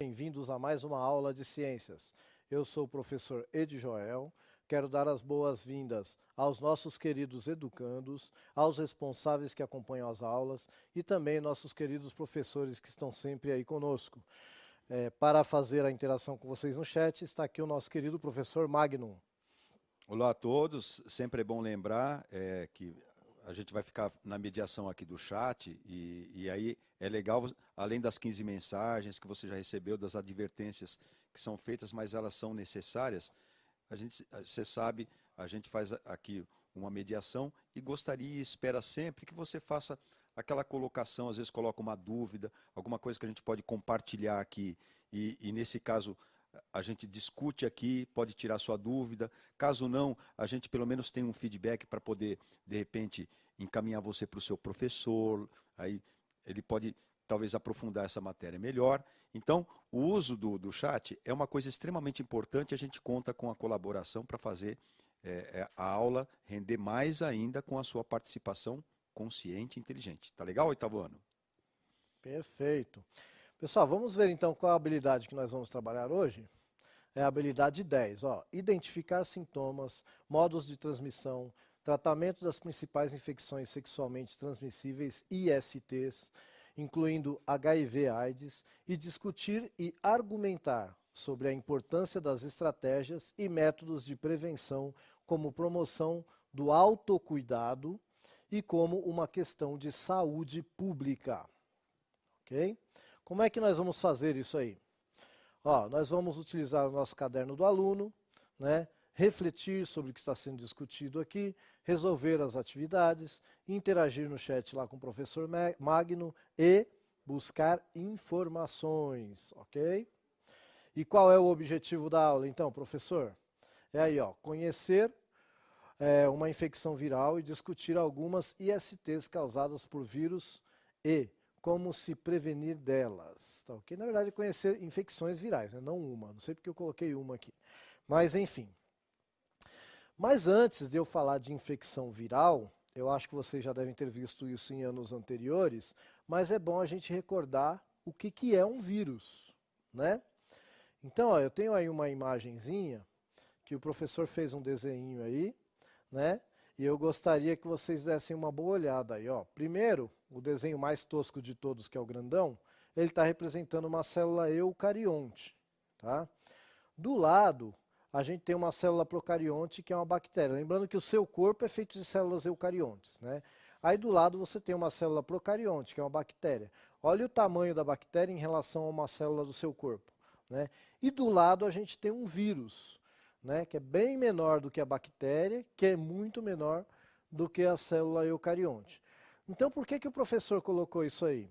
Bem-vindos a mais uma aula de ciências. Eu sou o professor Ed Joel, quero dar as boas-vindas aos nossos queridos educandos, aos responsáveis que acompanham as aulas e também nossos queridos professores que estão sempre aí conosco. Para fazer a interação com vocês no chat, está aqui o nosso querido professor Magnum. Olá a todos, sempre é bom lembrar que a gente vai ficar na mediação aqui do chat e aí é legal, além das 15 mensagens que você já recebeu, das advertências que são feitas, mas elas são necessárias, você sabe, a gente faz aqui uma mediação e gostaria e espera sempre que você faça aquela colocação, às vezes coloca uma dúvida, alguma coisa que a gente pode compartilhar aqui e nesse caso a gente discute aqui, pode tirar sua dúvida. Caso não, a gente pelo menos tem um feedback para poder, de repente, encaminhar você para o seu professor. Aí ele pode, talvez, aprofundar essa matéria melhor. Então, o uso do chat é uma coisa extremamente importante. A gente conta com a colaboração para fazer a aula render mais ainda com a sua participação consciente e inteligente. Tá legal, oitavo ano? Perfeito. Pessoal, vamos ver então qual a habilidade que nós vamos trabalhar hoje. É a habilidade 10, identificar sintomas, modos de transmissão, tratamento das principais infecções sexualmente transmissíveis, ISTs, incluindo HIV/AIDS, e discutir e argumentar sobre a importância das estratégias e métodos de prevenção como promoção do autocuidado e como uma questão de saúde pública. Ok? Como é que nós vamos fazer isso aí? Nós vamos utilizar o nosso caderno do aluno, né, refletir sobre o que está sendo discutido aqui, resolver as atividades, interagir no chat lá com o professor Magno e buscar informações, ok? E qual é o objetivo da aula, então, professor? É aí, conhecer uma infecção viral e discutir algumas ISTs causadas por vírus e como se prevenir delas. Tá, ok? Na verdade, conhecer infecções virais, né? Não uma. Não sei porque eu coloquei uma aqui. Mas, enfim. Mas antes de eu falar de infecção viral, eu acho que vocês já devem ter visto isso em anos anteriores, mas é bom a gente recordar o que é um vírus, né? Então, eu tenho aí uma imagenzinha que o professor fez um desenho aí, né? E eu gostaria que vocês dessem uma boa olhada aí. Primeiro, o desenho mais tosco de todos, que é o grandão, ele está representando uma célula eucarionte. Tá? Do lado, a gente tem uma célula procarionte, que é uma bactéria. Lembrando que o seu corpo é feito de células eucariontes. Né? Aí do lado você tem uma célula procarionte, que é uma bactéria. Olha o tamanho da bactéria em relação a uma célula do seu corpo. Né? E do lado a gente tem um vírus, né, que é bem menor do que a bactéria, que é muito menor do que a célula eucarionte. Então, por que o professor colocou isso aí?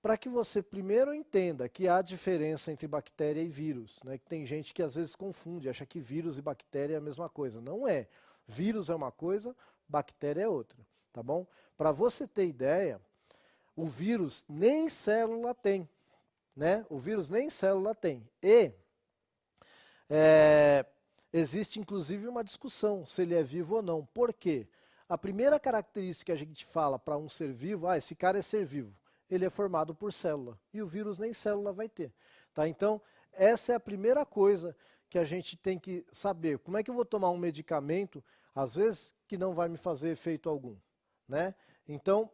Para que você primeiro entenda que há diferença entre bactéria e vírus, né, que tem gente que às vezes confunde, acha que vírus e bactéria é a mesma coisa. Não é. Vírus é uma coisa, bactéria é outra, tá bom? Para você ter ideia, o vírus nem célula tem, né? O vírus nem célula tem. E existe inclusive uma discussão se ele é vivo ou não. Por quê? A primeira característica que a gente fala para um ser vivo, esse cara é ser vivo, ele é formado por célula. E o vírus nem célula vai ter. Tá? Então, essa é a primeira coisa que a gente tem que saber. Como é que eu vou tomar um medicamento, às vezes, que não vai me fazer efeito algum? Né? Então,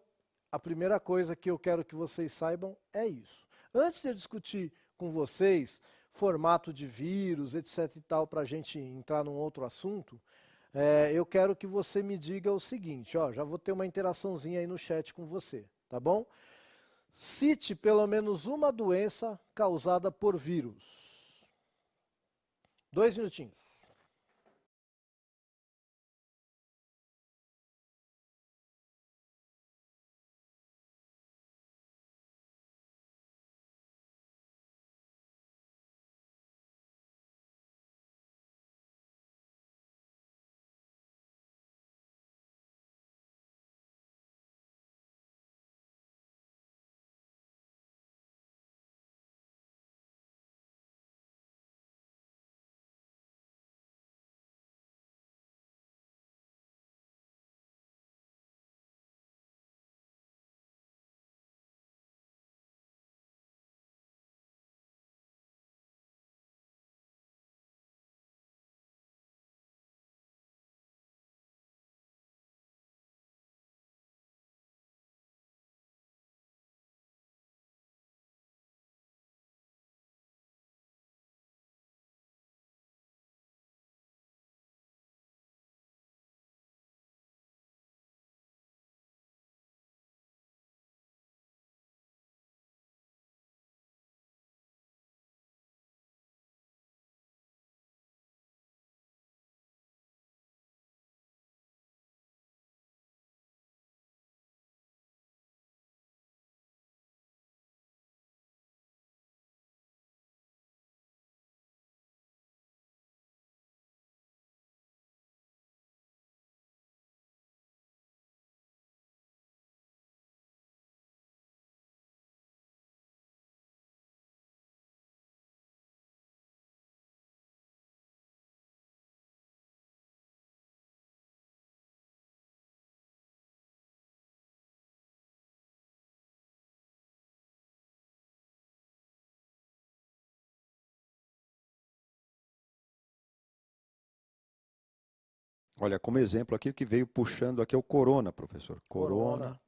a primeira coisa que eu quero que vocês saibam é isso. Antes de eu discutir com vocês formato de vírus, etc e tal, para a gente entrar num outro assunto, eu quero que você me diga o seguinte, já vou ter uma interaçãozinha aí no chat com você, tá bom? Cite pelo menos uma doença causada por vírus. 2 minutinhos. Olha, como exemplo aqui, o que veio puxando aqui é o corona, professor. Corona.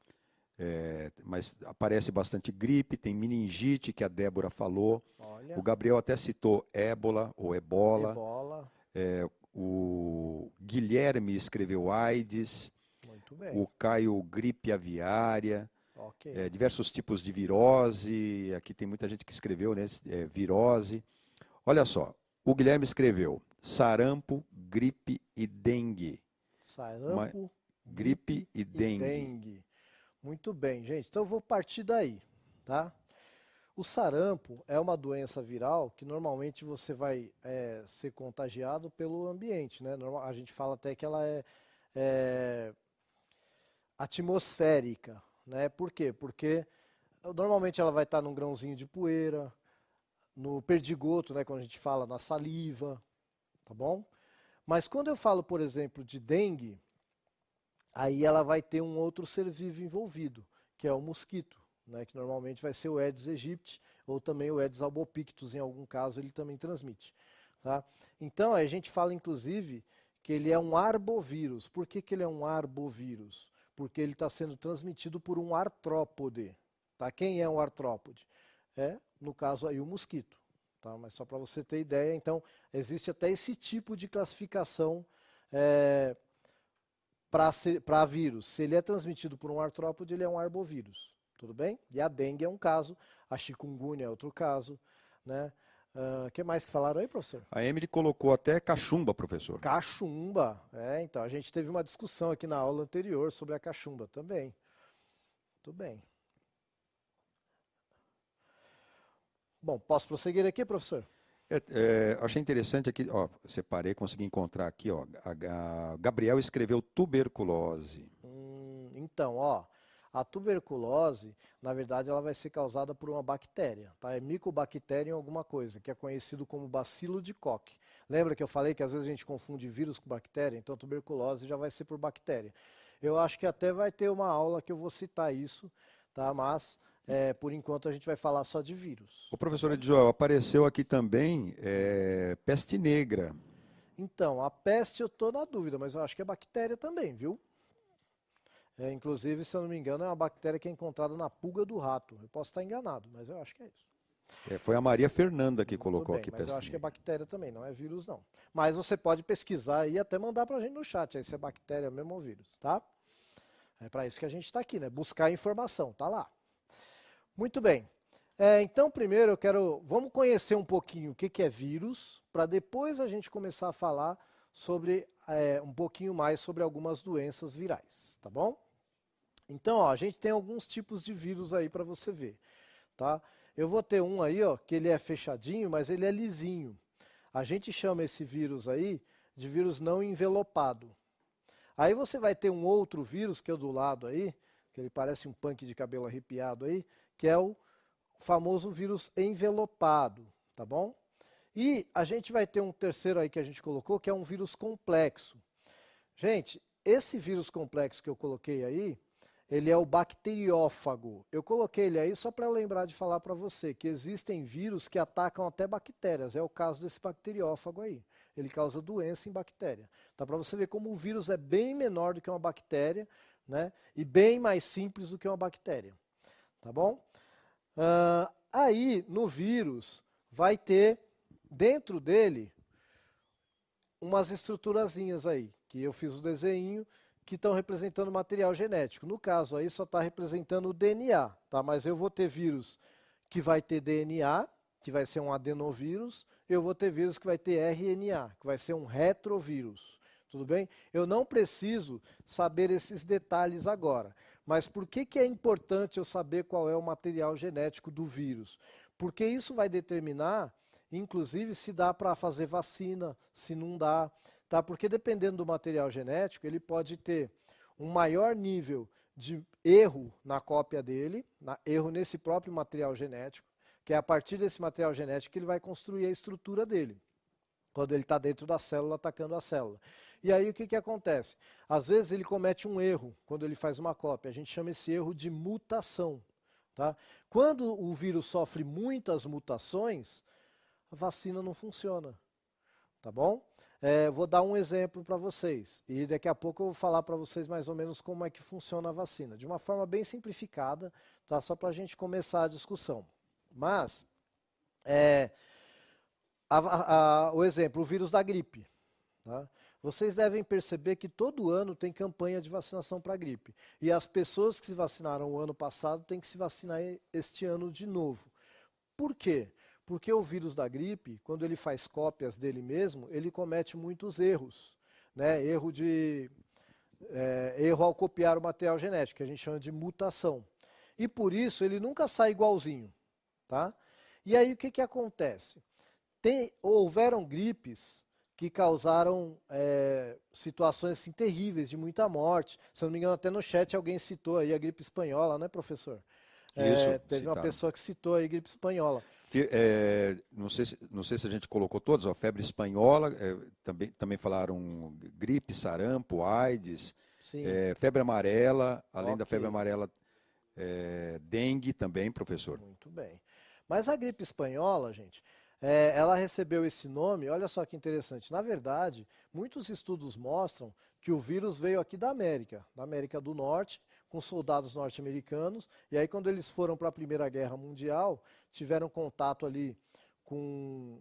Mas aparece bastante gripe, tem meningite, que a Débora falou. Olha. O Gabriel até citou ébola ou ebola. Ebola. O Guilherme escreveu AIDS. Muito bem. O Caio, gripe aviária. Ok. Diversos tipos de virose. Aqui tem muita gente que escreveu, né? Virose. Olha só, o Guilherme escreveu sarampo, gripe e dengue. Sarampo, Gripe e dengue. Muito bem, gente. Então eu vou partir daí, tá? O sarampo é uma doença viral que normalmente você vai ser contagiado pelo ambiente, né? A gente fala até que ela é atmosférica, né? Por quê? Porque normalmente ela vai estar num grãozinho de poeira, no perdigoto, né? Quando a gente fala na saliva, tá bom? Mas quando eu falo, por exemplo, de dengue, aí ela vai ter um outro ser vivo envolvido, que é o mosquito, né? Que normalmente vai ser o Aedes aegypti ou também o Aedes albopictus, em algum caso ele também transmite. Tá? Então a gente fala inclusive que ele é um arbovírus. Por que ele é um arbovírus? Porque ele está sendo transmitido por um artrópode. Tá? Quem é um artrópode? No caso aí o mosquito. Tá? Mas só para você ter ideia, então existe até esse tipo de classificação para vírus. Se ele é transmitido por um artrópode, ele é um arbovírus. Tudo bem? E a dengue é um caso, a chikungunya é outro caso. Né? Que mais que falaram aí, professor? A Emily colocou até cachumba, professor. Cachumba. Então, a gente teve uma discussão aqui na aula anterior sobre a cachumba também. Muito bem. Bom, posso prosseguir aqui, professor? Achei interessante aqui, ó, separei, consegui encontrar aqui, ó, a Gabriel escreveu tuberculose. Então, ó, a tuberculose, na verdade, ela vai ser causada por uma bactéria, tá? É micobactéria em alguma coisa, que é conhecido como bacilo de Koch. Lembra que eu falei que às vezes a gente confunde vírus com bactéria? Então, tuberculose já vai ser por bactéria. Eu acho que até vai ter uma aula que eu vou citar isso, tá? Mas por enquanto a gente vai falar só de vírus. O professor Edjoel, apareceu aqui também peste negra. Então, a peste eu estou na dúvida, mas eu acho que é bactéria também, viu? Inclusive, se eu não me engano, é uma bactéria que é encontrada na pulga do rato. Eu posso estar enganado, mas eu acho que é isso. Foi a Maria Fernanda que colocou bem, aqui mas peste eu acho que é negra. bactéria também, não é vírus não. Mas você pode pesquisar e até mandar pra gente no chat aí se é bactéria mesmo ou vírus, tá? É para isso que a gente está aqui, né? Buscar informação, tá lá. Muito bem. Então, primeiro vamos conhecer um pouquinho o que é vírus, para depois a gente começar a falar sobre um pouquinho mais sobre algumas doenças virais, tá bom? Então, ó, a gente tem alguns tipos de vírus aí para você ver, tá? Eu vou ter um aí, ó, que ele é fechadinho, mas ele é lisinho. A gente chama esse vírus aí de vírus não envelopado. Aí você vai ter um outro vírus, que é o do lado aí, que ele parece um punk de cabelo arrepiado aí, que é o famoso vírus envelopado, tá bom? E a gente vai ter um terceiro aí que a gente colocou, que é um vírus complexo. Gente, esse vírus complexo que eu coloquei aí, ele é o bacteriófago. Eu coloquei ele aí só para lembrar de falar para você que existem vírus que atacam até bactérias. É o caso desse bacteriófago aí. Ele causa doença em bactéria. Tá? Para você ver como o vírus é bem menor do que uma bactéria, né? E bem mais simples do que uma bactéria. Tá bom? Aí, no vírus, vai ter dentro dele umas estruturazinhas aí, que eu fiz o desenho, que estão representando material genético. No caso aí só está representando o DNA, tá? Mas eu vou ter vírus que vai ter DNA, que vai ser um adenovírus, eu vou ter vírus que vai ter RNA, que vai ser um retrovírus. Tudo bem? Eu não preciso saber esses detalhes agora. Mas por que é importante eu saber qual é o material genético do vírus? Porque isso vai determinar, inclusive, se dá para fazer vacina, se não dá. Tá? Porque dependendo do material genético, ele pode ter um maior nível de erro na cópia dele, erro nesse próprio material genético, que é a partir desse material genético que ele vai construir a estrutura dele, quando ele está dentro da célula, atacando a célula. E aí o que acontece? Às vezes ele comete um erro quando ele faz uma cópia, a gente chama esse erro de mutação. Tá? Quando o vírus sofre muitas mutações, a vacina não funciona. Tá bom? Vou dar um exemplo para vocês e daqui a pouco eu vou falar para vocês mais ou menos como é que funciona a vacina, de uma forma bem simplificada, tá? Só para a gente começar a discussão. Mas, o exemplo, o vírus da gripe. Tá? Vocês devem perceber que todo ano tem campanha de vacinação para gripe. E as pessoas que se vacinaram o ano passado têm que se vacinar este ano de novo. Por quê? Porque o vírus da gripe, quando ele faz cópias dele mesmo, ele comete muitos erros. Né? Erro ao copiar o material genético, que a gente chama de mutação. E por isso ele nunca sai igualzinho. Tá? E aí o que acontece? Houveram gripes que causaram situações assim, terríveis, de muita morte. Se eu não me engano, até no chat alguém citou aí a gripe espanhola, né, professor? Isso, Teve uma citaram. pessoa que citou aí gripe espanhola. Não sei se a gente colocou todos, ó, febre espanhola, também falaram gripe, sarampo, AIDS, febre amarela, além da febre amarela, dengue também, professor. Muito bem. Mas a gripe espanhola, gente, ela recebeu esse nome, olha só que interessante. Na verdade, muitos estudos mostram que o vírus veio aqui da América do Norte, com soldados norte-americanos, e aí quando eles foram para a Primeira Guerra Mundial, tiveram contato ali com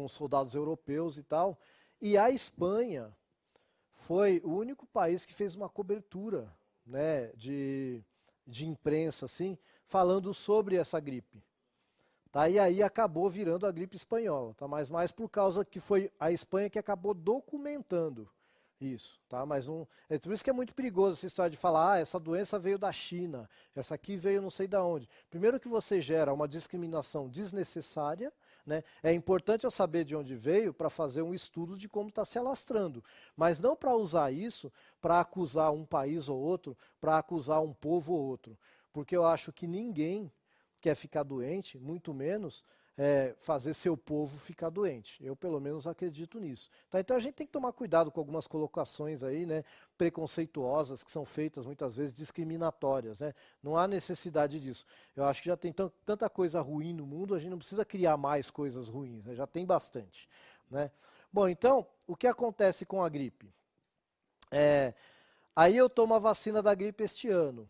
soldados europeus e tal, e a Espanha foi o único país que fez uma cobertura, né, de imprensa, assim, falando sobre essa gripe. Tá? E aí acabou virando a gripe espanhola, tá? Mas mais por causa que foi a Espanha que acabou documentando isso. Tá? Mas é por isso que é muito perigoso essa história de falar, essa doença veio da China, essa aqui veio não sei de onde. Primeiro que você gera uma discriminação desnecessária, né? É importante eu saber de onde veio para fazer um estudo de como está se alastrando, mas não para usar isso para acusar um país ou outro, para acusar um povo ou outro, porque eu acho que ninguém quer ficar doente, muito menos fazer seu povo ficar doente. Eu, pelo menos, acredito nisso. Tá? Então, a gente tem que tomar cuidado com algumas colocações aí, né, preconceituosas, que são feitas, muitas vezes, discriminatórias. Né? Não há necessidade disso. Eu acho que já tem tanta coisa ruim no mundo, a gente não precisa criar mais coisas ruins, né? Já tem bastante. Né? Bom, então, o que acontece com a gripe? Aí eu tomo a vacina da gripe este ano.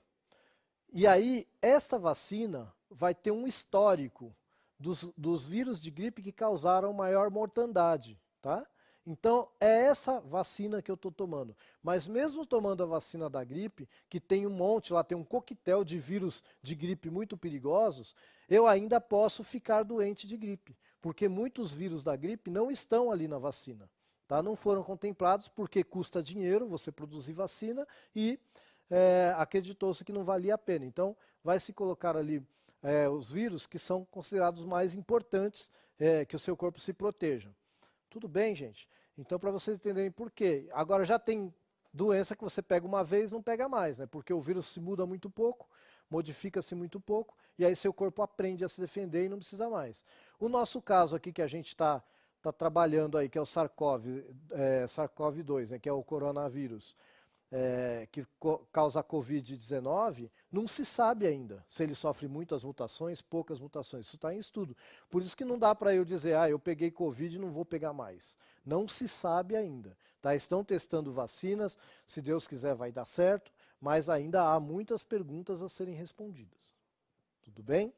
E aí, essa vacina vai ter um histórico dos vírus de gripe que causaram maior mortandade, tá? Então, é essa vacina que eu estou tomando. Mas mesmo tomando a vacina da gripe, que tem um monte, lá tem um coquetel de vírus de gripe muito perigosos, eu ainda posso ficar doente de gripe, porque muitos vírus da gripe não estão ali na vacina. Tá? Não foram contemplados porque custa dinheiro você produzir vacina e acreditou-se que não valia a pena. Então, vai se colocar ali os vírus que são considerados mais importantes que o seu corpo se proteja. Tudo bem, gente? Então, para vocês entenderem por quê. Agora, já tem doença que você pega uma vez e não pega mais, né? Porque o vírus se muda muito pouco, modifica-se muito pouco, e aí seu corpo aprende a se defender e não precisa mais. O nosso caso aqui que a gente está trabalhando aí, que é o SARS-CoV-2, né, que é o coronavírus, que causa a Covid-19, não se sabe ainda se ele sofre muitas mutações, poucas mutações. Isso está em estudo. Por isso que não dá para eu dizer, eu peguei Covid e não vou pegar mais. Não se sabe ainda. Tá? Estão testando vacinas, se Deus quiser vai dar certo, mas ainda há muitas perguntas a serem respondidas. Tudo bem?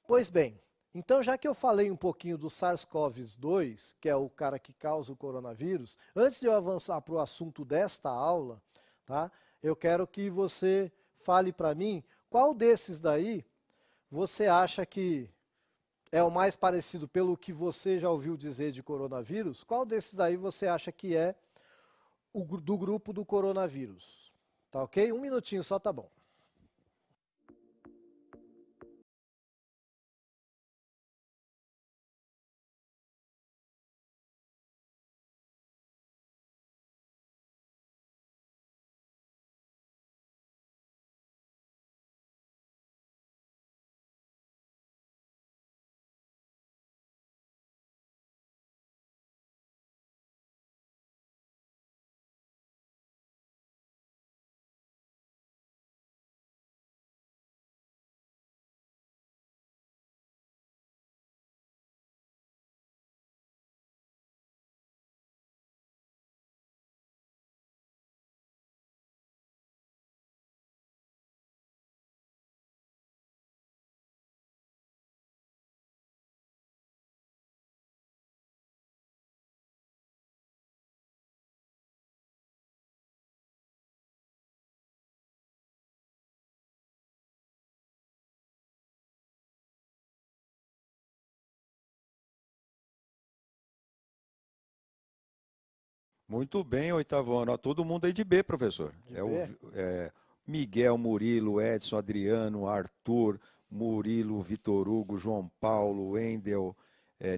Pois bem, então já que eu falei um pouquinho do SARS-CoV-2, que é o cara que causa o coronavírus, antes de eu avançar para o assunto desta aula, tá, eu quero que você fale para mim qual desses daí você acha que é o mais parecido pelo que você já ouviu dizer de coronavírus, qual desses daí você acha que é do grupo do coronavírus? Tá ok? Um minutinho só tá bom. Muito bem, oitavo ano. Ó, todo mundo aí de B, professor. De É B? Miguel, Murilo, Edson, Adriano, Arthur, Murilo, Vitor Hugo, João Paulo, Wendel,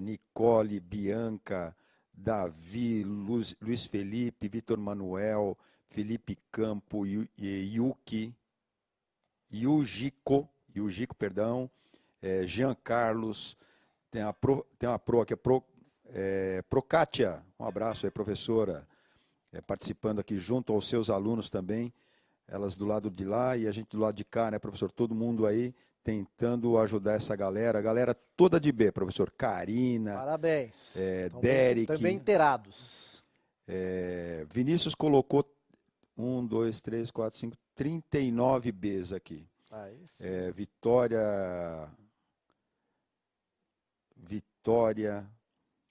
Nicole, Bianca, Davi, Luiz Felipe, Vitor Manuel, Felipe Campo, Yujiko, perdão, Jean Carlos, tem uma pro aqui, Prokátia, um abraço aí, professora, participando aqui junto aos seus alunos também, elas do lado de lá e a gente do lado de cá, né, professor? Todo mundo aí tentando ajudar essa galera, a galera toda de B, professor. Karina, Parabéns. Derek. Também inteirados. Vinícius colocou 1, 2, 3, 4, 5, 39 Bs aqui. Aí sim. Vitória,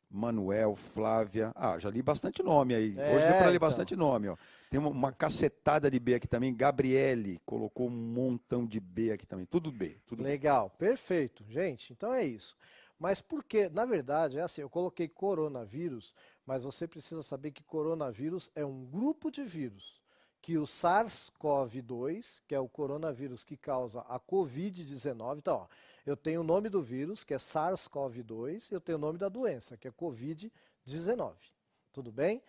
Manuel, Flávia. Ah, já li bastante nome aí. Hoje deu para ler bastante nome, ó. Tem uma cacetada de B aqui também. Gabriele colocou um montão de B aqui também. Tudo B. Tudo Legal, perfeito. Gente, então é isso. Mas por quê? Na verdade, é assim, eu coloquei coronavírus, mas você precisa saber que coronavírus é um grupo de vírus. Que o SARS-CoV-2, que é o coronavírus que causa a Covid-19, então, ó, eu tenho o nome do vírus, que é SARS-CoV-2, e eu tenho o nome da doença, que é Covid-19. Tudo bem?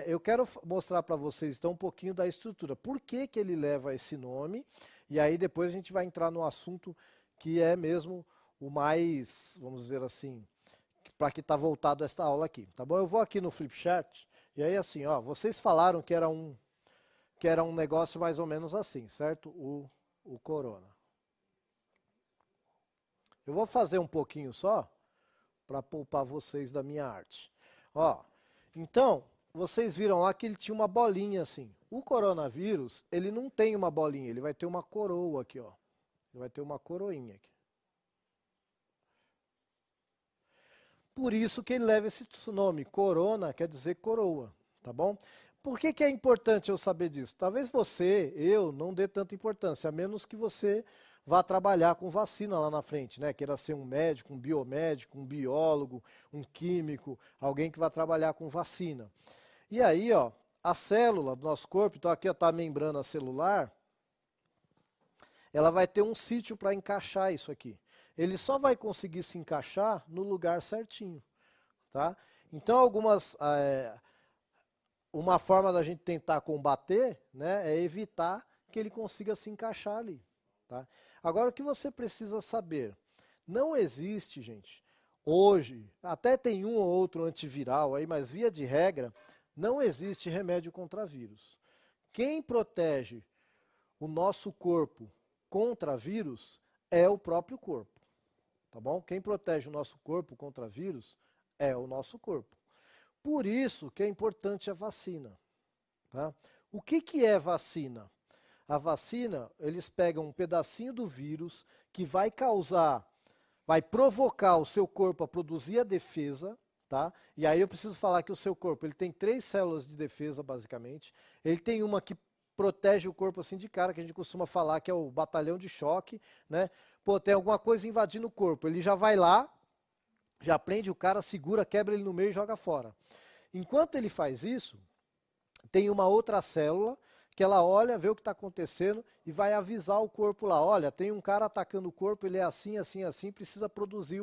Eu quero mostrar para vocês então um pouquinho da estrutura. Por que que ele leva esse nome? E aí depois a gente vai entrar no assunto que é mesmo o mais, vamos dizer assim, para que está voltado essa aula aqui, tá bom? Eu vou aqui no Flipchart, e aí assim, ó, vocês falaram que era um negócio mais ou menos assim, certo? O corona. Eu vou fazer um pouquinho só, para poupar vocês da minha arte. Ó, então, vocês viram lá que ele tinha uma bolinha assim. O coronavírus, ele não tem uma bolinha, ele vai ter uma coroa aqui, ó. Ele vai ter uma coroinha aqui. Por isso que ele leva esse nome, corona, quer dizer coroa, tá bom? Por que que é importante eu saber disso? Talvez você, eu, não dê tanta importância, a menos que você vá trabalhar com vacina lá na frente, né? Queira ser um médico, um biomédico, um biólogo, um químico, alguém que vai trabalhar com vacina. E aí, ó, a célula do nosso corpo, então aqui está a membrana celular, ela vai ter um sítio para encaixar isso aqui. Ele só vai conseguir se encaixar no lugar certinho, tá? Então, uma forma da gente tentar combater, né, é evitar que ele consiga se encaixar ali, tá? Agora, o que você precisa saber? Não existe, gente, hoje, até tem um ou outro antiviral aí, mas via de regra, não existe remédio contra vírus. Quem protege o nosso corpo contra vírus é o próprio corpo. Tá bom? Quem protege o nosso corpo contra vírus é o nosso corpo. Por isso que é importante a vacina. Tá? O que é vacina? A vacina, eles pegam um pedacinho do vírus que vai provocar o seu corpo a produzir a defesa, tá? E aí eu preciso falar que o seu corpo, ele tem 3 células de defesa, basicamente. Ele tem uma que protege o corpo assim de cara, que a gente costuma falar que é o batalhão de choque, né? Pô, tem alguma coisa invadindo o corpo, ele já vai lá, já prende o cara, segura, quebra ele no meio e joga fora. Enquanto ele faz isso, tem uma outra célula que ela olha, vê o que está acontecendo e vai avisar o corpo lá, olha, tem um cara atacando o corpo, ele é assim, assim, assim, precisa produzir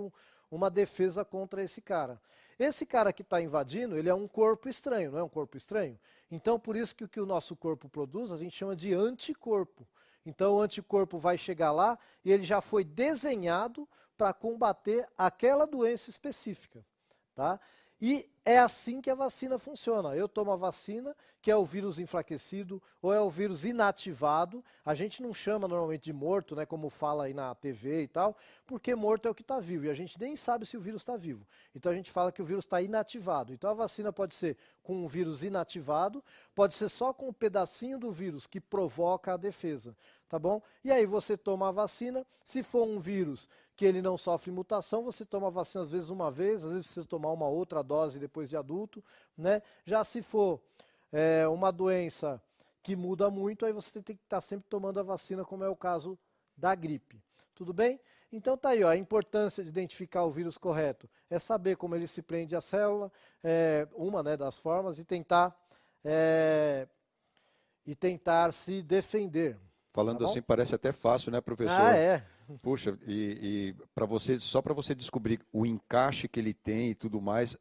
uma defesa contra esse cara. Esse cara que está invadindo, ele é um corpo estranho, não é um corpo estranho? Então, por isso que o que o nosso corpo produz, a gente chama de anticorpo. Então, o anticorpo vai chegar lá e ele já foi desenhado para combater aquela doença específica, tá? E é assim que a vacina funciona. Eu tomo a vacina, que é o vírus enfraquecido, ou é o vírus inativado. A gente não chama normalmente de morto, né, como fala aí na TV e tal, porque morto é o que está vivo, e a gente nem sabe se o vírus está vivo. Então a gente fala que o vírus está inativado. Então a vacina pode ser com um vírus inativado, pode ser só com um pedacinho do vírus que provoca a defesa, tá bom? E aí você toma a vacina, se for um vírus que ele não sofre mutação, você toma a vacina às vezes uma vez, às vezes precisa tomar uma outra dose depois de adulto, né? Já se for uma doença que muda muito, aí você tem que estar sempre tomando a vacina, como é o caso da gripe. Tudo bem? Então tá aí, ó, a importância de identificar o vírus correto é saber como ele se prende à célula, uma, né, das formas, é, e tentar se defender. Tá Falando bom? assim parece até fácil, né, Ah, professor? é. Puxa, e para você, só para você descobrir o encaixe que ele tem e tudo mais,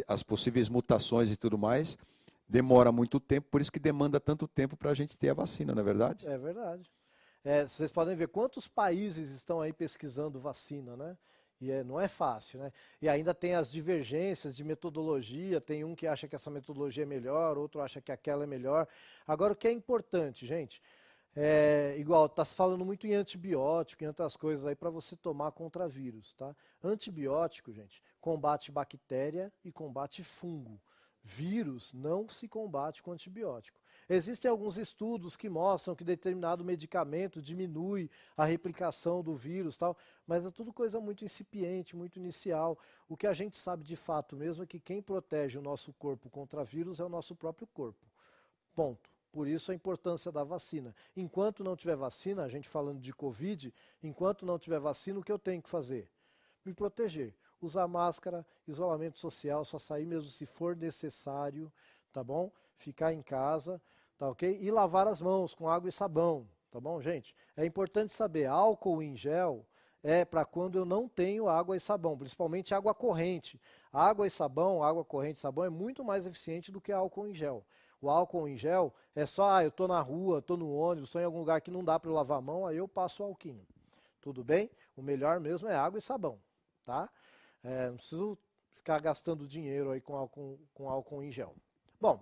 as possíveis mutações e tudo mais, demora muito tempo, por isso que demanda tanto tempo para a gente ter a vacina, não é verdade? É verdade. Vocês podem ver quantos países estão aí pesquisando vacina, né? E não é fácil, né? E ainda tem as divergências de metodologia, tem um que acha que essa metodologia é melhor, outro acha que aquela é melhor. Agora, o que é importante, gente, igual, está se falando muito em antibiótico e outras coisas aí para você tomar contra vírus, tá? Antibiótico, gente, combate bactéria e combate fungo. Vírus não se combate com antibiótico. Existem alguns estudos que mostram que determinado medicamento diminui a replicação do vírus, tal, mas é tudo coisa muito incipiente, muito inicial. O que a gente sabe de fato mesmo é que quem protege o nosso corpo contra vírus é o nosso próprio corpo. Ponto. Por isso a importância da vacina. Enquanto não tiver vacina, a gente falando de Covid, enquanto não tiver vacina, o que eu tenho que fazer? Me proteger. Usar máscara, isolamento social, só sair mesmo se for necessário, tá bom? Ficar em casa, tá ok? E lavar as mãos com água e sabão, tá bom, gente? É importante saber, álcool em gel é para quando eu não tenho água e sabão, principalmente água corrente. Água e sabão, água corrente e sabão é muito mais eficiente do que álcool em gel. O álcool em gel é só, eu estou na rua, estou no ônibus, estou em algum lugar que não dá para eu lavar a mão, aí eu passo o alquinho. Tudo bem? O melhor mesmo é água e sabão, tá? Não preciso ficar gastando dinheiro aí com álcool em gel. Bom,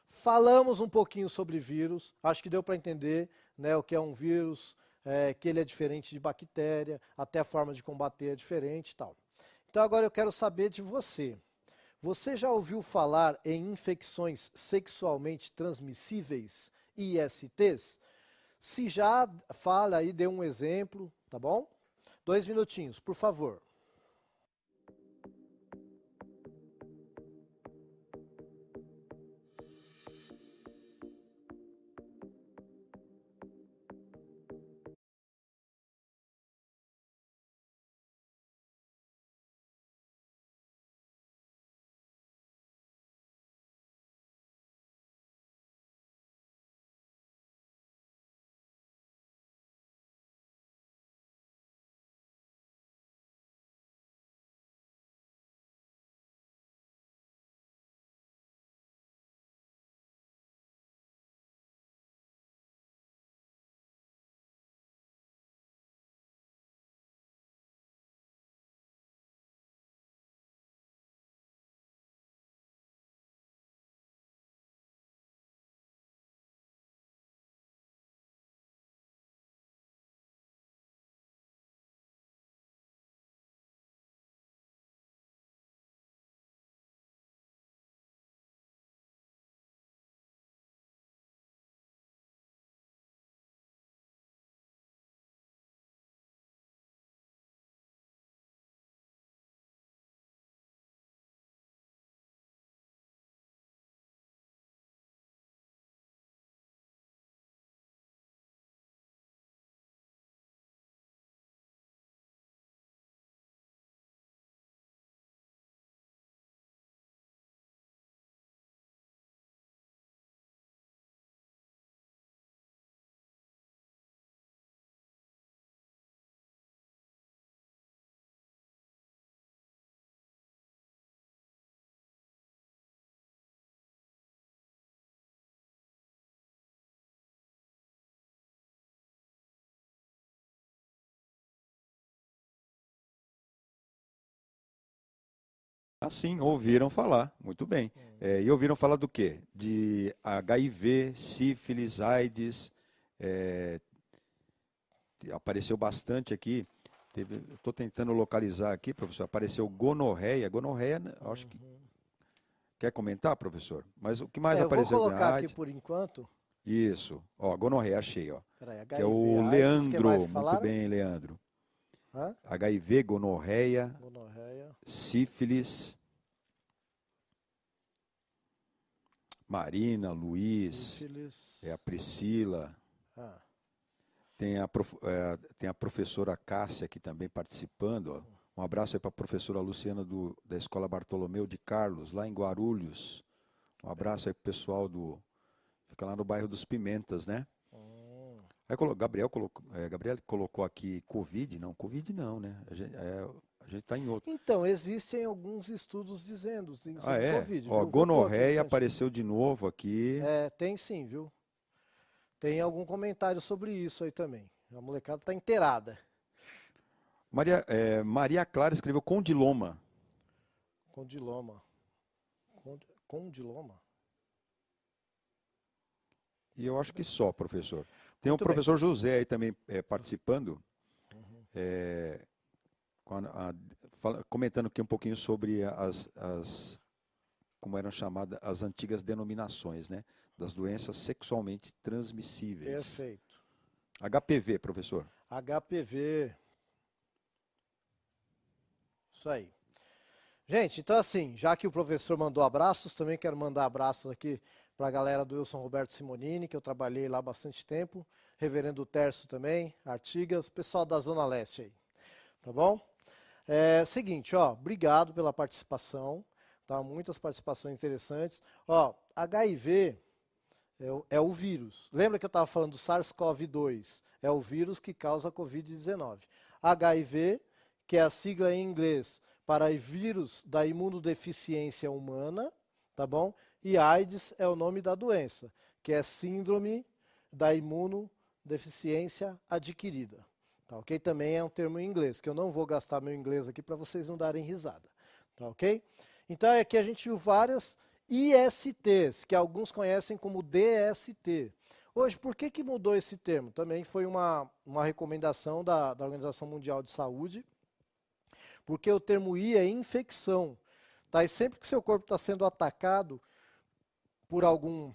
falamos um pouquinho sobre vírus, acho que deu para entender, né, o que é um vírus, que ele é diferente de bactéria, até a forma de combater é diferente e tal. Então agora eu quero saber de você. Você já ouviu falar em infecções sexualmente transmissíveis, ISTs? Se já, fala aí, dê um exemplo, tá bom? 2 minutinhos, por favor. Assim, ouviram falar, muito bem. E ouviram falar do quê? De HIV, sífilis, AIDS, é, apareceu bastante aqui. Estou tentando localizar aqui, professor. Apareceu gonorreia. Gonorreia, acho que. Quer comentar, professor? Mas o que mais Eu vou apareceu? colocar aqui AIDS. por enquanto. Isso. Ó, gonorreia, achei, ó. Peraí, Que é HIV, o AIDS, o que mais Leandro. que Muito falaram? bem, Leandro. Hã? HIV, gonorreia, Gonorreia, sífilis, Marina, Luiz, sífilis. a Priscila. Ah. Tem a professora Cássia aqui também participando. Ó. Um abraço aí para a professora Luciana da Escola Bartolomeu de Carlos, lá em Guarulhos. Um abraço aí para o pessoal fica lá no bairro dos Pimentas, né? Aí Gabriel colocou aqui Covid. Não, Covid não, né? A gente está em outro. Então, existem alguns estudos dizendo sobre É? Covid, Ó, viu? Vou pôr aqui pra gonorreia gente. apareceu de novo aqui. Tem sim, viu? Tem algum comentário sobre isso aí também. A molecada está inteirada. Maria Clara escreveu condiloma. Condiloma. Condiloma? E eu acho que só, professor. Tem Muito o professor José aí também participando, comentando aqui um pouquinho sobre como eram chamadas as antigas denominações, né? Das doenças sexualmente transmissíveis. Perfeito. HPV, professor. HPV. Isso aí. Gente, então assim, já que o professor mandou abraços, também quero mandar abraços aqui para a galera do Wilson Roberto Simonini, que eu trabalhei lá há bastante tempo. Reverendo Tércio também, Artigas, pessoal da Zona Leste aí. Tá bom? Seguinte, ó, obrigado pela participação. Tá? Muitas participações interessantes. Ó, HIV é o vírus. Lembra que eu estava falando do SARS-CoV-2? É o vírus que causa a Covid-19. HIV, que é a sigla em inglês para vírus da imunodeficiência humana, tá bom? E AIDS é o nome da doença, que é síndrome da imunodeficiência adquirida. Tá ok? Também é um termo em inglês, que eu não vou gastar meu inglês aqui para vocês não darem risada. Tá ok? Então aqui a gente viu várias ISTs, que alguns conhecem como DST. Hoje, por que mudou esse termo? Também foi uma recomendação da Organização Mundial de Saúde, porque o termo I é infecção. Tá? E sempre que seu corpo está sendo atacado por algum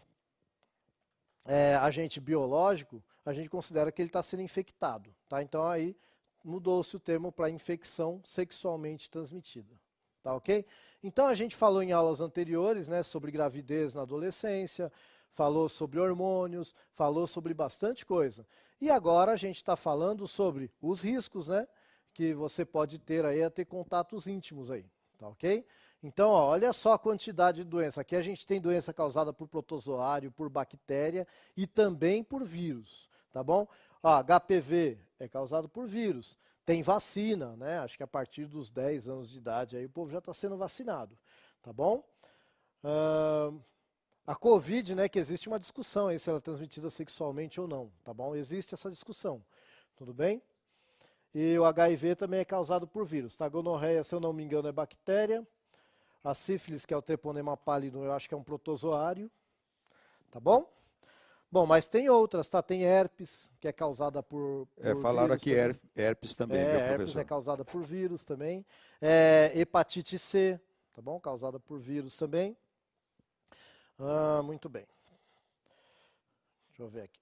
agente biológico, a gente considera que ele está sendo infectado. Tá? Então aí mudou-se o termo para infecção sexualmente transmitida. Tá ok? Então a gente falou em aulas anteriores, né, sobre gravidez na adolescência, falou sobre hormônios, falou sobre bastante coisa. E agora a gente está falando sobre os riscos, né, que você pode ter aí a ter contatos íntimos aí. Tá ok? Então, ó, olha só a quantidade de doença. Aqui a gente tem doença causada por protozoário, por bactéria e também por vírus, tá bom? Ó, HPV é causado por vírus. Tem vacina, né? Acho que a partir dos 10 anos de idade aí o povo já está sendo vacinado, tá bom? A Covid, né, que existe uma discussão aí se ela é transmitida sexualmente ou não, tá bom? Existe essa discussão, tudo bem? E o HIV também é causado por vírus, tá? A gonorreia, se eu não me engano, é bactéria. A sífilis, que é o treponema pallidum, eu acho que é um protozoário, tá bom? Bom, mas tem outras, tá? Tem herpes, que é causada por Falaram vírus aqui também. herpes também, viu, Herpes é professor? causada por vírus também. Hepatite C, tá bom? Causada por vírus também. Muito bem. Deixa eu ver aqui.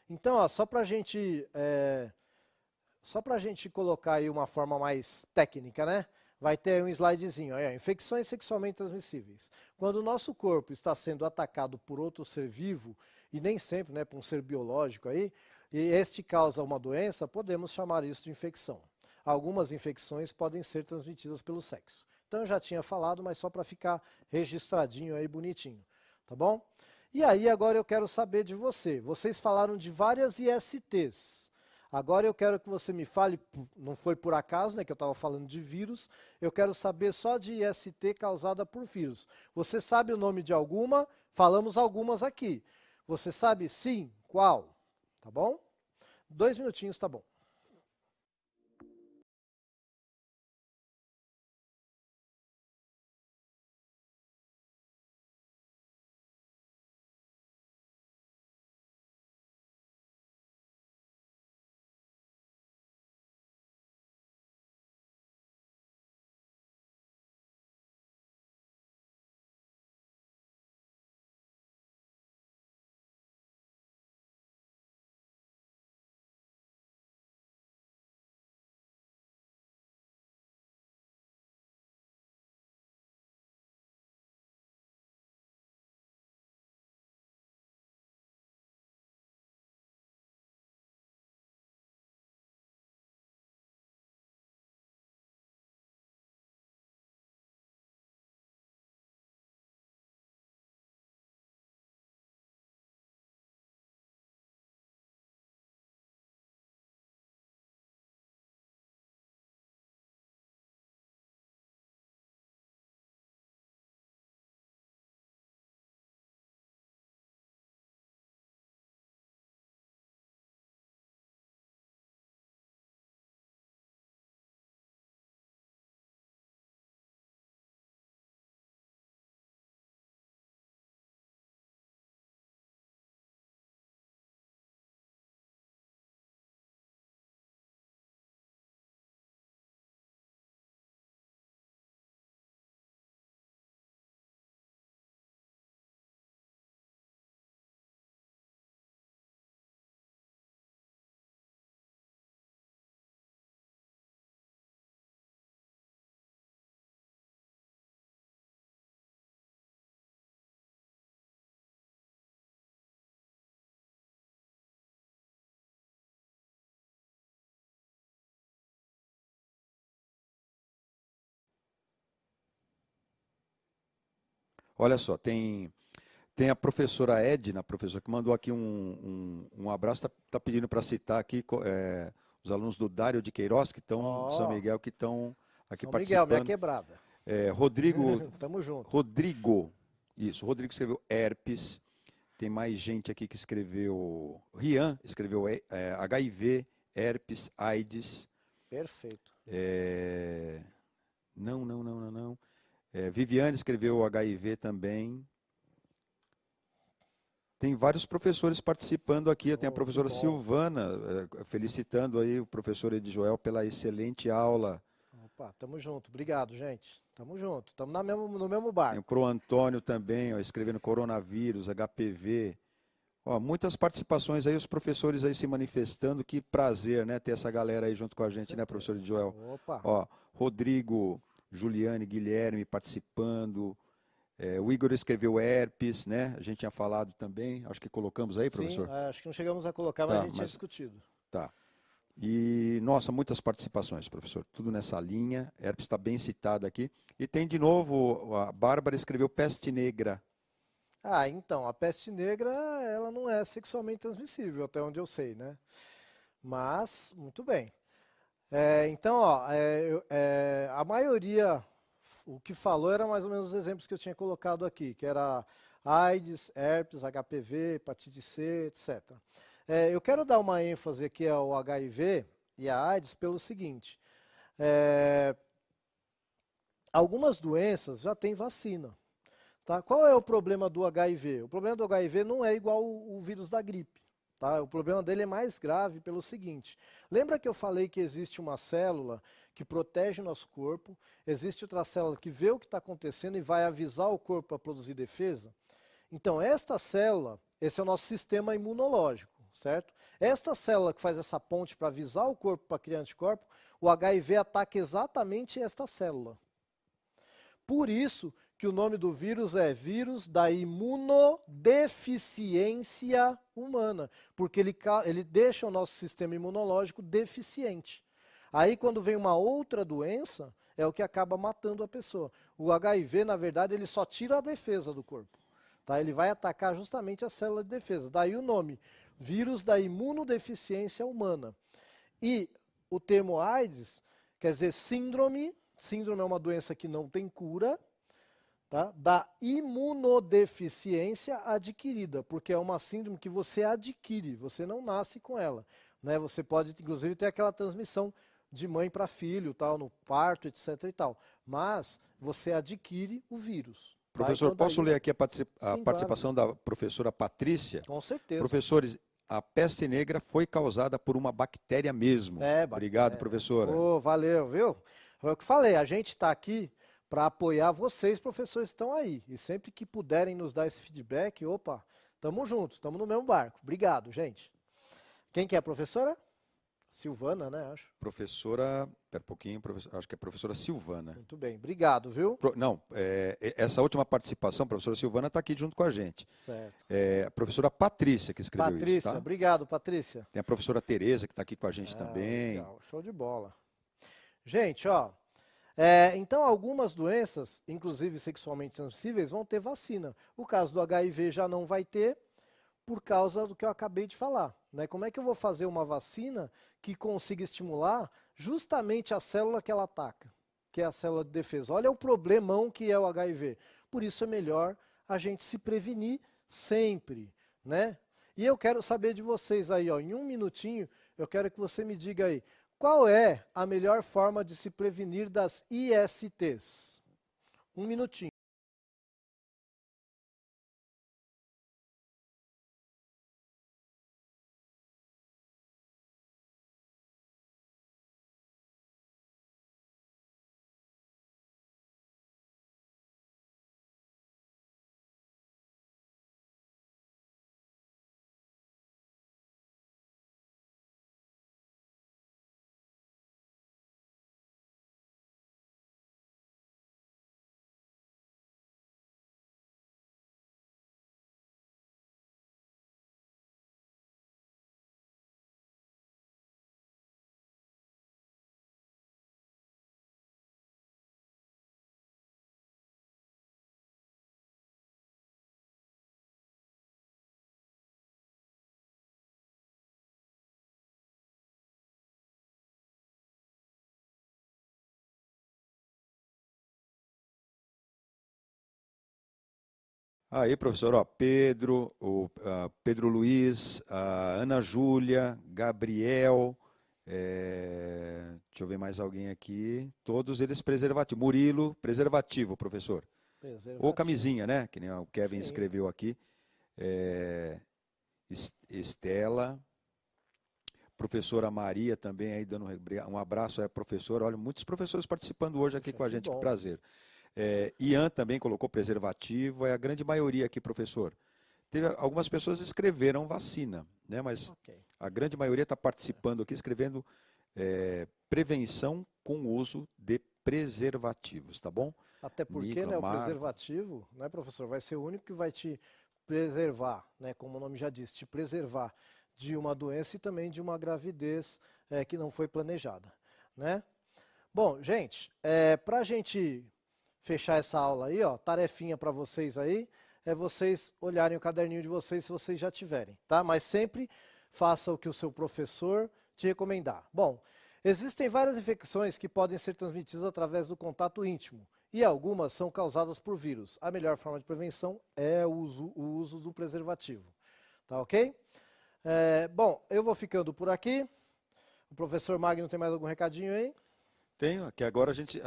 Então, ó, só pra gente colocar aí uma forma mais técnica, né? Vai ter um slidezinho, aí, infecções sexualmente transmissíveis. Quando o nosso corpo está sendo atacado por outro ser vivo, e nem sempre, né, por um ser biológico aí, e este causa uma doença, podemos chamar isso de infecção. Algumas infecções podem ser transmitidas pelo sexo. Então eu já tinha falado, mas só para ficar registradinho aí, bonitinho, tá bom? E aí agora eu quero saber de você. Vocês falaram de várias ISTs. Agora eu quero que você me fale, não foi por acaso, né, que eu estava falando de vírus, eu quero saber só de IST causada por vírus. Você sabe o nome de alguma? Falamos algumas aqui. Você sabe sim? Qual? Tá bom? 2 minutinhos, tá bom. Olha só, tem a professora Edna, professora, que mandou aqui um abraço, está pedindo para citar aqui os alunos do Dário de Queiroz, que estão de São Ó, Miguel, que estão aqui São Miguel, minha participando. quebrada. Rodrigo, Tamo junto. Rodrigo, isso, Rodrigo escreveu herpes. Tem mais gente aqui que escreveu. Rian escreveu HIV, herpes, AIDS. Perfeito. Não. Viviane escreveu HIV também. Tem vários professores participando aqui. Eu tenho a Oh, que professora bom. Silvana felicitando aí o professor Edjoel pela excelente aula. Opa, tamo junto. Obrigado, gente. Tamo junto. Tamo no mesmo Tem barco. pro Antônio também, ó, escrevendo coronavírus, HPV. Ó, muitas participações aí, os professores aí se manifestando. Que prazer, né, ter essa galera aí junto com a gente, né, professor Edjoel? Opa. Ó, Rodrigo, Juliane, Guilherme participando. O Igor escreveu herpes, né? A gente tinha falado também. Acho que colocamos aí, Sim, professor? acho que não chegamos a colocar, mas Tá, a gente tinha mas discutido. tá. E, nossa, muitas participações, professor. Tudo nessa linha. Herpes está bem citado aqui. E tem de novo, a Bárbara escreveu peste negra. Ah, então, a peste negra, ela não é sexualmente transmissível, até onde eu sei, né? Mas, muito bem. Então, ó, a maioria, o que falou era mais ou menos os exemplos que eu tinha colocado aqui, que era AIDS, herpes, HPV, hepatite C, etc. Eu quero dar uma ênfase aqui ao HIV e à AIDS pelo seguinte, é, algumas doenças já têm vacina. Tá? Qual é o problema do HIV? O problema do HIV não é igual o vírus da gripe. Tá? O problema dele é mais grave pelo seguinte. Lembra que eu falei que existe uma célula que protege o nosso corpo, existe outra célula que vê o que está acontecendo e vai avisar o corpo para produzir defesa? Então, esta célula, esse é o nosso sistema imunológico, certo? Esta célula que faz essa ponte para avisar o corpo para criar anticorpo, o HIV ataca exatamente esta célula. Por isso que o nome do vírus é vírus da imunodeficiência humana, porque ele deixa o nosso sistema imunológico deficiente. Aí quando vem uma outra doença, é o que acaba matando a pessoa. O HIV, na verdade, ele só tira a defesa do corpo. Tá? Ele vai atacar justamente a célula de defesa. Daí o nome, vírus da imunodeficiência humana. E o termo AIDS quer dizer síndrome. Síndrome é uma doença que não tem cura, tá? Da imunodeficiência adquirida, porque é uma síndrome que você adquire, você não nasce com ela. Né? Você pode, inclusive, ter aquela transmissão de mãe para filho, tal, no parto, etc. e tal. Mas você adquire o vírus. Tá? Professor, Então, posso daí... ler aqui a Sim, claro. participação da professora Patrícia? Com certeza. Professores, a peste negra foi causada por uma bactéria mesmo. Obrigado, Bactéria. professora. Oh, valeu, viu? Foi o que falei, a gente está aqui para apoiar vocês, professores que estão aí. E sempre que puderem nos dar esse feedback, opa, tamo junto, estamos no mesmo barco. Obrigado, gente. Quem que é a professora? Silvana, né, acho. Professora, pera um pouquinho, acho que é a professora Silvana. Muito bem, obrigado, viu? Não, essa última participação, a professora Silvana está aqui junto com a gente. Certo. A professora Patrícia que escreveu isso, Patrícia, tá? obrigado, Patrícia. Tem a professora Tereza que está aqui com a gente também. Legal, show de bola. Gente, ó, então algumas doenças, inclusive sexualmente transmissíveis, vão ter vacina. O caso do HIV já não vai ter, por causa do que eu acabei de falar. Né? Como é que eu vou fazer uma vacina que consiga estimular justamente a célula que ela ataca, que é a célula de defesa? Olha o problemão que é o HIV. Por isso é melhor a gente se prevenir sempre. Né? E eu quero saber de vocês aí, ó, em um minutinho, eu quero que você me diga aí, qual é a melhor forma de se prevenir das ISTs? Um minutinho. Aí, professor, ó, Pedro, Pedro Luiz, a Ana Júlia, Gabriel, deixa eu ver mais alguém aqui. Todos eles preservativo. Murilo, preservativo, professor. Ou Preservativo. camisinha, né? Que nem o Kevin Sim. escreveu aqui. Estela, professora Maria também aí dando um abraço à professora. Olha, muitos professores participando hoje aqui Puxa, com a que gente, que bom. prazer. Ian também colocou preservativo, é a grande maioria aqui, professor. Algumas pessoas escreveram vacina, né? Mas Ok. a grande maioria está participando aqui, escrevendo prevenção com o uso de preservativos, tá bom? Até porque, Nicola, né, o Marco. preservativo, né, professor, vai ser o único que vai te preservar, né, como o nome já diz, te preservar de uma doença e também de uma gravidez que não foi planejada, né? Bom, gente, para a gente fechar essa aula aí, ó, tarefinha para vocês aí, é vocês olharem o caderninho de vocês se vocês já tiverem, tá? Mas sempre faça o que o seu professor te recomendar. Bom, existem várias infecções que podem ser transmitidas através do contato íntimo e algumas são causadas por vírus. A melhor forma de prevenção é o uso do preservativo, tá ok? Bom, eu vou ficando por aqui. O professor Magno tem mais algum recadinho aí? Tenho, que agora a gente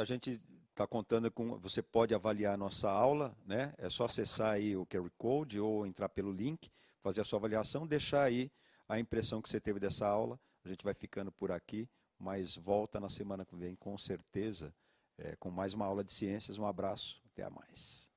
está contando com. Você pode avaliar a nossa aula, né? É só acessar aí o QR Code ou entrar pelo link, fazer a sua avaliação, deixar aí a impressão que você teve dessa aula. A gente vai ficando por aqui, mas volta na semana que vem, com certeza, com mais uma aula de ciências. Um abraço, até a mais.